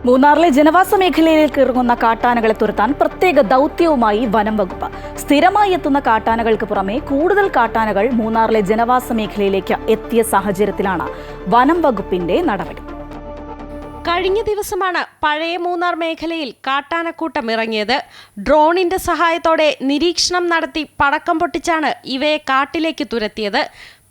മൂന്നാറിലെ ജനവാസ മേഖലയിലേക്ക് ഇറങ്ങുന്ന കാട്ടാനകളെ തുരത്താൻ പ്രത്യേക ദൗത്യവുമായി വനം വകുപ്പ്. സ്ഥിരമായി എത്തുന്ന കാട്ടാനകൾക്ക് പുറമെ കൂടുതൽ കാട്ടാനകൾ മൂന്നാറിലെ ജനവാസ മേഖലയിലേക്ക് എത്തിയ സാഹചര്യത്തിലാണ് വനം വകുപ്പിന്റെ നടപടി. കഴിഞ്ഞ ദിവസമാണ് പഴയ മൂന്നാർ മേഖലയിൽ കാട്ടാനക്കൂട്ടം ഇറങ്ങിയത്. ഡ്രോണിന്റെ സഹായത്തോടെ നിരീക്ഷണം നടത്തി പടക്കം പൊട്ടിച്ചാണ് ഇവയെ കാട്ടിലേക്ക് തുരത്തിയത്.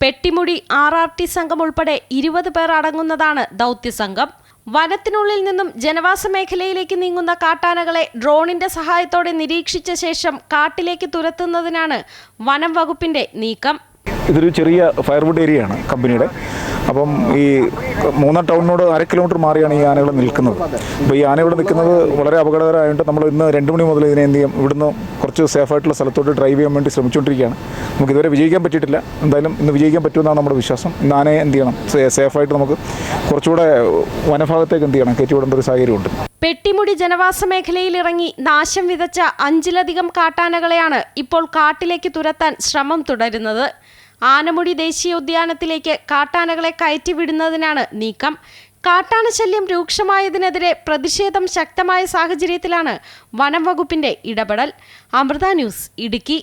പെട്ടിമുടി RRT സംഘം ഉൾപ്പെടെ 20 പേർ അടങ്ങുന്നതാണ് ദൗത്യസംഘം. വനത്തിനുള്ളിൽ നിന്നും ജനവാസ മേഖലയിലേക്ക് നീങ്ങുന്ന കാട്ടാനകളെ ഡ്രോണിന്റെ സഹായത്തോടെ നിരീക്ഷിച്ച ശേഷം കാട്ടിലേക്ക് തുരത്തുന്നതിനാണ് വനം വകുപ്പിന്റെ നീക്കം. ഇതൊരു ചെറിയ ഫയർവുഡ് ഏരിയയാണ് കമ്പനിയുടെ. അപ്പം ഈ മൂന്നാർ ടൗണിനോട് 1/2 കിലോമീറ്റർ മാറിയാണ് ഈ ആനകൾ നിൽക്കുന്നത്. അപ്പോൾ ഈ ആനകൾ നിൽക്കുന്നത് വളരെ അപകടകരമായിട്ട് നമ്മൾ ഇന്ന് 2 മണി മുതൽ ഇതിനെ എന്ത് ചെയ്യും, ഇവിടുന്ന് കുറച്ച് സേഫായിട്ടുള്ള സ്ഥലത്തോട്ട് ഡ്രൈവ് ചെയ്യാൻ വേണ്ടി ശ്രമിച്ചുകൊണ്ടിരിക്കുകയാണ്. നമുക്കിതുവരെ വിജയിക്കാൻ പറ്റിയിട്ടില്ല. എന്തായാലും ഇന്ന് വിജയിക്കാൻ പറ്റുമെന്നാണ് നമ്മുടെ വിശ്വാസം. ഇന്ന് ആനയെ എന്ത് ചെയ്യണം, സേഫായിട്ട് നമുക്ക് കുറച്ചുകൂടെ വനഭാഗത്തേക്ക് എന്ത് ചെയ്യണം, കയറ്റിവിടേണ്ട ഒരു സാഹചര്യമുണ്ട്. പെട്ടിമുടി ജനവാസ മേഖലയിൽ ഇറങ്ങി നാശം വിതച്ച 5-ലധികം കാട്ടാനകളെയാണ് ഇപ്പോൾ കാട്ടിലേക്ക് തുരത്താൻ ശ്രമം തുടരുന്നത്. ആനമുടി ദേശീയോദ്യാനത്തിലേക്ക് കാട്ടാനകളെ കയറ്റിവിടുന്നതിനാണ് നീക്കം. കാട്ടാന ശല്യം രൂക്ഷമായതിനെതിരെ പ്രതിഷേധം ശക്തമായ സാഹചര്യത്തിലാണ് വനം വകുപ്പിന്റെ ഇടപെടൽ. അമൃത ന്യൂസ്, ഇടുക്കി.